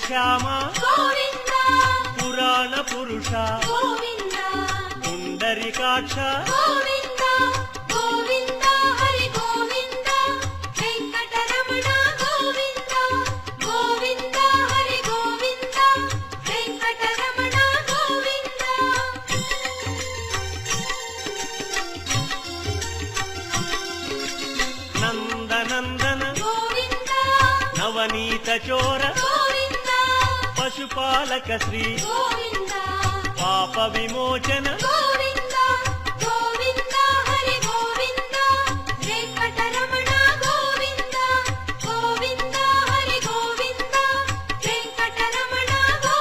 శ్యామ గోవింద పురాణ పురుష గోవింద పుండరీకాక్ష గోవింద గోవింద హరి గోవింద వెంకటరమణ గోవింద గోవింద హరి గోవింద వెంకటరమణ గోవింద నందనందన గోవింద నవనీత చోర గోవింద పశుపాలక శ్రీ గోవింద పాప విమోచన గోవింద